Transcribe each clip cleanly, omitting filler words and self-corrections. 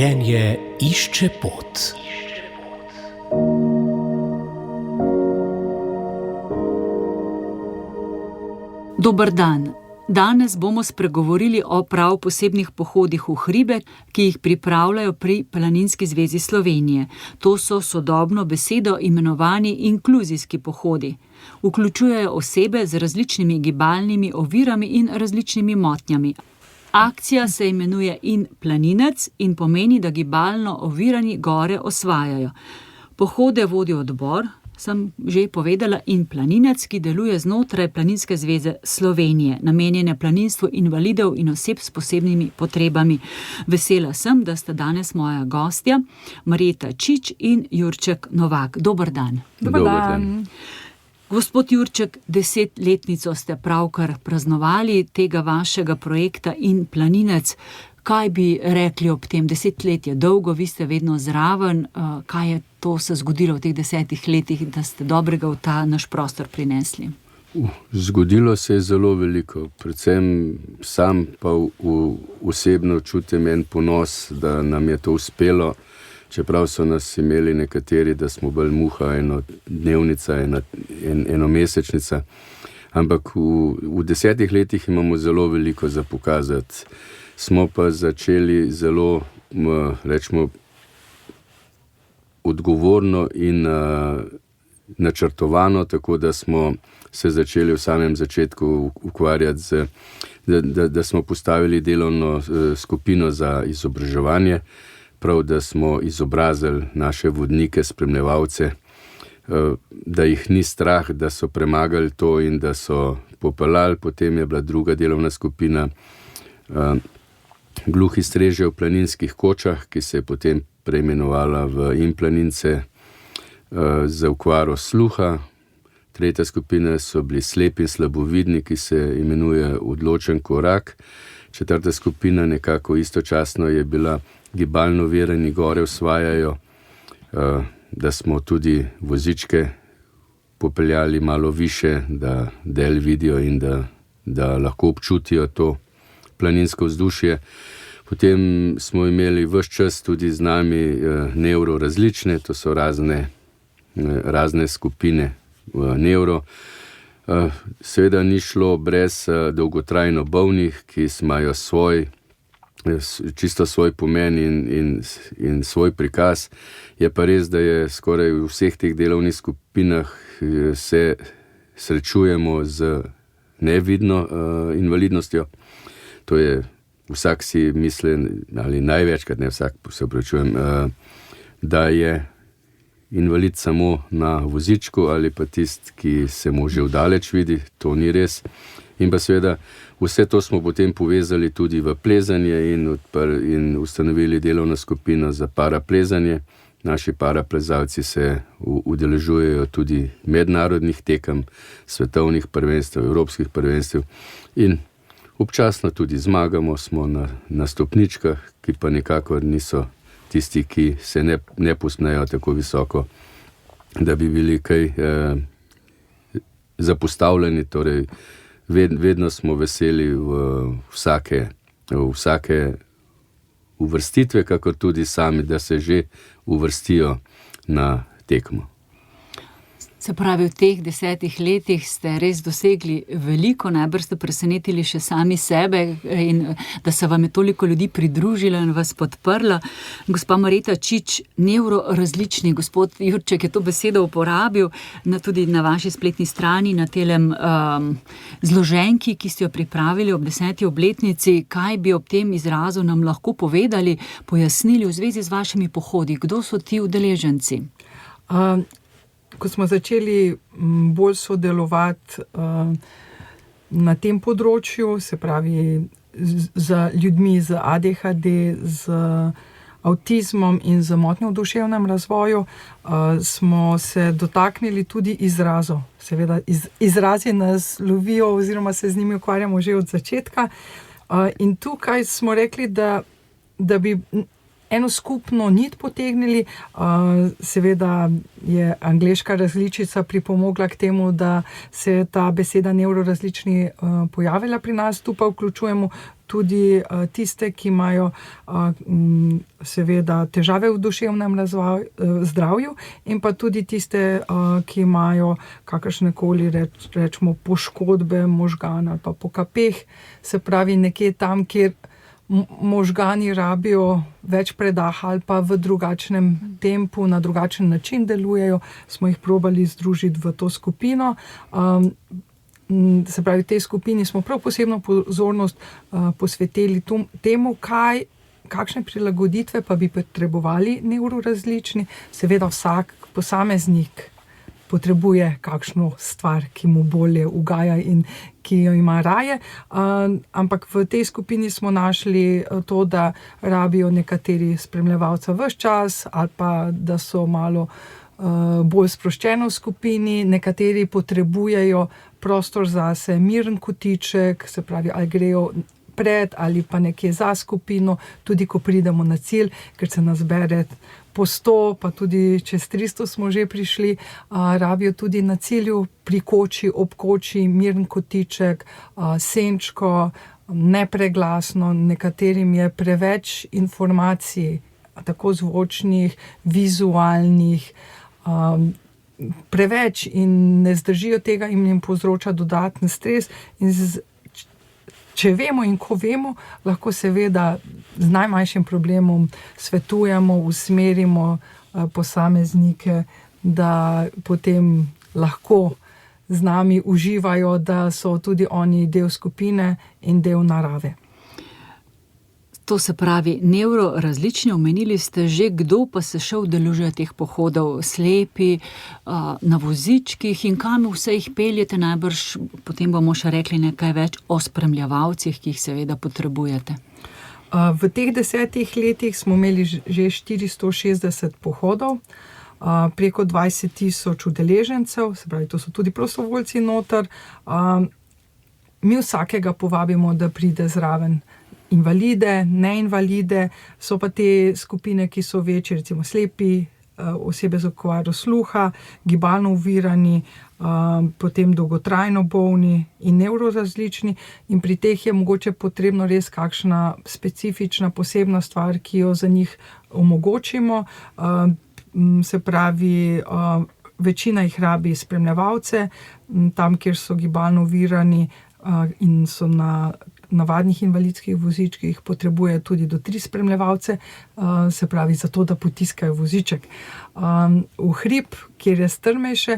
Življenje išče pot. Dober dan. Danes bomo spregovorili o prav posebnih pohodih v hribe, ki jih pripravljajo pri Planinski zvezi Slovenije. To so sodobno besedo imenovani inkluzijski pohodi. Vključujejo osebe z različnimi gibalnimi ovirami in različnimi motnjami. Akcija se imenuje In planinec in pomeni, da gibalno ovirani gore osvajajo. Pohode vodi odbor, sem že povedala, In planinec, ki deluje znotraj Planinske zveze Slovenije, namenjene planinstvu invalidov in oseb s posebnimi potrebami. Vesela sem, da sta danes moja gostja, Marjeta Čič in Jurček Novak. Dober dan. Dober dan. Gospod Jurček, 10-letnico ste pravkar praznovali tega vašega projekta In planinec. Kaj bi rekli ob tem? 10 let je dolgo, vi ste vedno zraven. Kaj je to se zgodilo v teh 10 letih, da ste dobrega v ta naš prostor prinesli? Zgodilo se je zelo veliko. Predvsem sam pa osebno čutim en ponos, da nam je to uspelo. Čeprav so nas imeli nekateri, da smo bolj muha, enodnevnica, enomesečnica. Ampak v 10 letih imamo zelo veliko za pokazati. Smo pa začeli zelo, rečemo, odgovorno in načrtovano, tako da smo se začeli v samem začetku ukvarjati da smo postavili delovno skupino za izobraževanje, prav da smo izobrazili naše vodnike, spremljevalce, da jih ni strah, da so premagali to in da so popeljali. Potem je bila druga delovna skupina gluhi strežejo v planinskih kočah, ki se je potem preimenovala v In planince za okvaro sluha. Tretja skupina so bili slepi in slabovidni, ki se imenuje Odločen korak. Četrta skupina nekako istočasno je bila gibalno ovirani gore osvajajo, da smo tudi vozičke popeljali malo više, da del vidijo in da lahko občutijo to planinsko vzdušje. Potem smo imeli ves čas tudi z nami nevro različne, to so razne skupine nevro. Seveda ni šlo brez dolgotrajno bolnih, ki imajo čisto svoj pomen in svoj prikaz. Je pa res, da je skoraj v vseh teh delovnih skupinah se srečujemo z nevidno invalidnostjo. To je, vsak si misli, ali največkrat, ne vsak, se opravičujem, da je invalid samo na vozičku ali pa tisti, ki se mu že vdaleč vidi. To ni res. In pa seveda vse to smo potem povezali tudi v plezanje in ustanovili delovno skupino za paraplezanje. Naši paraplezalci se udeležujejo tudi mednarodnih tekem, svetovnih prvenstev, evropskih prvenstev in občasno tudi zmagamo, smo na stopničkah, ki pa nikakor niso tisti, ki se ne povzpnejo tako visoko, da bi bili kaj zapostavljeni. Torej, vedno smo veseli vsake uvrstitve, kakor tudi sami, da se že uvrstijo na tekmo. Se pravi, v teh 10 letih ste res dosegli veliko, najbrž ste presenetili še sami sebe in da se vam je toliko ljudi pridružilo in vas podprlo. Gospa Marjeta Čič, nevrorazlični, gospod Jurček je to besedo uporabil tudi na vaši spletni strani, na telem zloženki, ki ste jo pripravili ob 10. obletnici. Kaj bi ob tem izrazu nam lahko povedali, pojasnili v zvezi z vašimi pohodi? Kdo so ti udeleženci? Ko smo začeli bolj sodelovati na tem področju, se pravi z ljudmi z ADHD, z avtizmom in z motnjo v duševnem razvoju, smo se dotaknili tudi izrazov. Seveda izrazi nas lovijo oziroma se z njimi ukvarjamo že od začetka. In tukaj smo rekli, da bi eno skupno nit potegnili. Seveda je angleška različica pripomogla k temu, da se je ta beseda nevrorazlični pojavila pri nas. Tu pa vključujemo tudi tiste, ki imajo seveda težave v duševnem zdravju in pa tudi tiste, ki imajo kakršnekoli rečemo poškodbe možgana ali pa po kapeh, se pravi nekje tam, kjer možgani rabijo več predaha ali pa v drugačnem tempu, na drugačen način delujejo, smo jih probali združiti v to skupino. Se pravi, v tej skupini smo prav posebno pozornost posvetili temu, kakšne prilagoditve pa bi potrebovali nevrorazlični. Seveda vsak posameznik potrebuje kakšno stvar, ki mu bolje ugaja in ki jo ima raje, ampak v tej skupini smo našli to, da rabijo nekateri spremljevalca ves čas ali pa da so malo bolj sproščeno v skupini, nekateri potrebujejo prostor zase, miren kotiček, se pravi, ali grejo pred ali pa nekje za skupino, tudi ko pridemo na cilj, ker se nas bere po 100, pa tudi čez 300 smo že prišli, rabijo tudi na cilju pri koči, ob koči, miren kotiček, senčko, nepreglasno, nekaterim je preveč informacij, tako zvočnih, vizualnih, preveč in ne zdržijo tega in jim povzroča dodaten stres. In če vemo in ko vemo, lahko seveda z najmanjšim problemom svetujemo, usmerimo posameznike, da potem lahko z nami uživajo, da so tudi oni del skupine in del narave. To se pravi, nevrorazlični, omenili ste že, kdo pa se še udeležuje teh pohodov, slepi, na vozičkih in kam vse jih peljete, najbrž potem bomo še rekli nekaj več o spremljevalcih, ki jih seveda potrebujete. V teh 10 letih smo imeli že 460 pohodov, preko 20,000 udeležencev, se pravi, to so tudi prostovoljci noter. Mi vsakega povabimo, da pride zraven. Invalide, neinvalide, so pa te skupine, ki so večje, recimo slepi, osebe z okvaro sluha, gibalno ovirani, potem dolgotrajno bolni in nevrorazlični. In pri teh je mogoče potrebno res kakšna specifična, posebna stvar, ki jo za njih omogočimo. Se pravi, večina jih rabi spremljevalce, tam, kjer so gibalno ovirani in so na navadnih invalidskih vozičkih, potrebuje tudi do 3 spremljevalce, se pravi zato, da potiskajo voziček. V hrib, kjer je strmejše,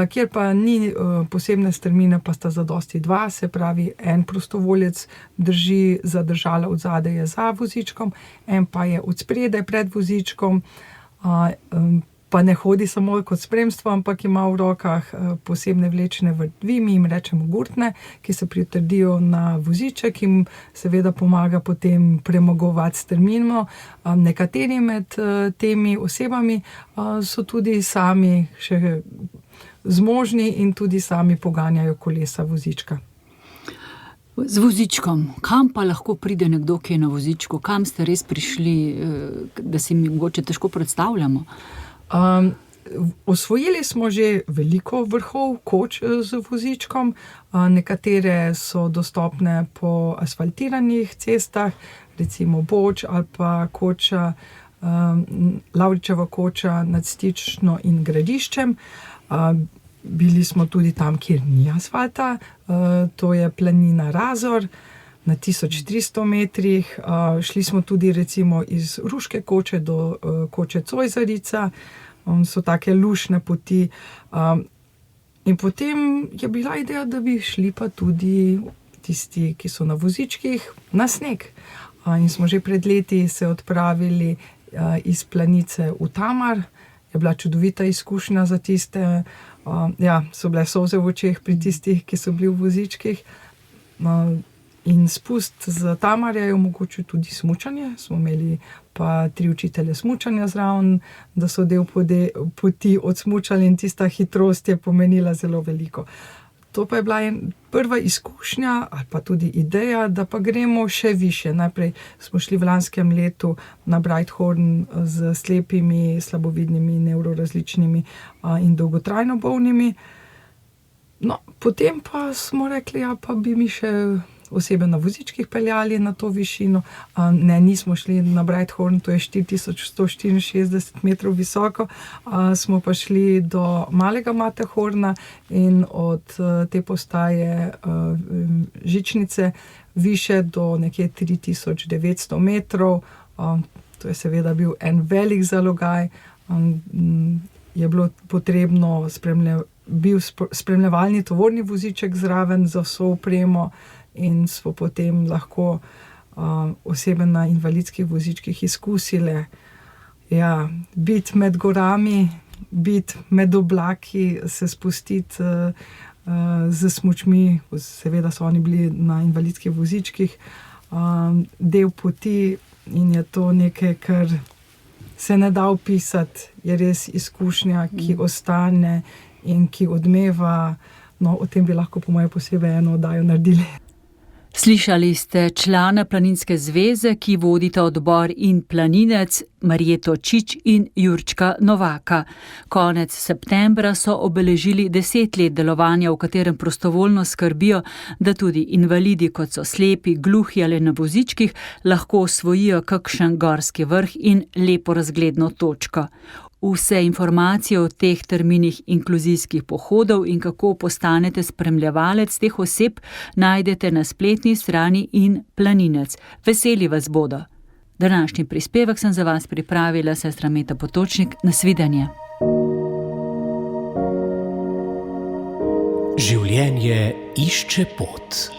kjer pa ni posebne strmine, pa sta zadosti 2, se pravi en prostovoljec drži zadržala od zadaj je za vozičkom, en pa je od spredaj pred vozičkom, pa ne hodi samo kot spremstvo, ampak ima v rokah posebne vlečne vrtvi, mi jim rečemo gurtne, ki se pritrdijo na voziček in seveda pomaga potem premagovati strmino. Nekateri med temi osebami so tudi sami še zmožni in tudi sami poganjajo kolesa vozička. Z vozičkom, kam pa lahko pride nekdo, ki je na vozičku? Kam ste res prišli, da si mi mogoče težko predstavljamo? Osvojili smo že veliko vrhov koč z vozičkom, nekatere so dostopne po asfaltiranih cestah, recimo Boč ali pa koča, Lavričeva koča nad Stično in Gradiščem. Bili smo tudi tam, kjer ni asfalta, to je planina Razor na 1300 metrih, šli smo tudi recimo iz Ruške koče do koče Cojzarica, so take lušne poti. In potem je bila ideja, da bi šli pa tudi tisti, ki so na vozičkih, na sneg. In smo že pred leti se odpravili iz Planice v Tamar, je bila čudovita izkušnja za tiste, so bile solze v očeh pri tistih, ki so bili v vozičkih. In spust z Tamarja je omogočil tudi smučanje, smo imeli pa 3 učitelje smučanja zraven, da so del poti odsmučali in tista hitrost je pomenila zelo veliko. To pa je bila prva izkušnja ali pa tudi ideja, da pa gremo še više. Najprej smo šli v lanskem letu na Breithorn z slepimi, slabovidnimi, nevrorazličnimi in dolgotrajno bolnimi. No, potem pa smo rekli, ja, pa bi mi še osebe na vozičkih peljali na to višino. Ne, nismo šli na Breithorn, to je 4164 metrov visoko, smo pa šli do malega Matterhorna in od te postaje žičnice više do nekje 3900 metrov. To je seveda bil en velik zalogaj. Je bilo potrebno bil spremljevalni tovorni voziček zraven za vso opremo in smo potem lahko osebe na invalidskih vozičkih izkusile, ja, biti med gorami, biti med oblaki, se spustiti z smučmi, seveda so oni bili na invalidskih vozičkih, del poti in je to nekaj, kar se ne da opisati, je res izkušnja, ki ostane in ki odmeva. No, o tem bi lahko po moje posebej eno oddajo naredili. Slišali ste člana Planinske zveze, ki vodita odbor In planinec, Marjeto Čič in Jurčka Novaka. Konec septembra so obeležili 10 let delovanja, v katerem prostovoljno skrbijo, da tudi invalidi, kot so slepi, gluhi ali na vozičkih, lahko osvojijo kakšen gorski vrh in lepo razgledno točko. Vse informacije o teh terminih inkluzijskih pohodov in kako postanete spremljevalec teh oseb najdete na spletni strani In planinec. Veseli vas bodo. Današnji prispevek sem za vas pripravila sestra Meta Potočnik. Nasvidenje. Življenje išče pot.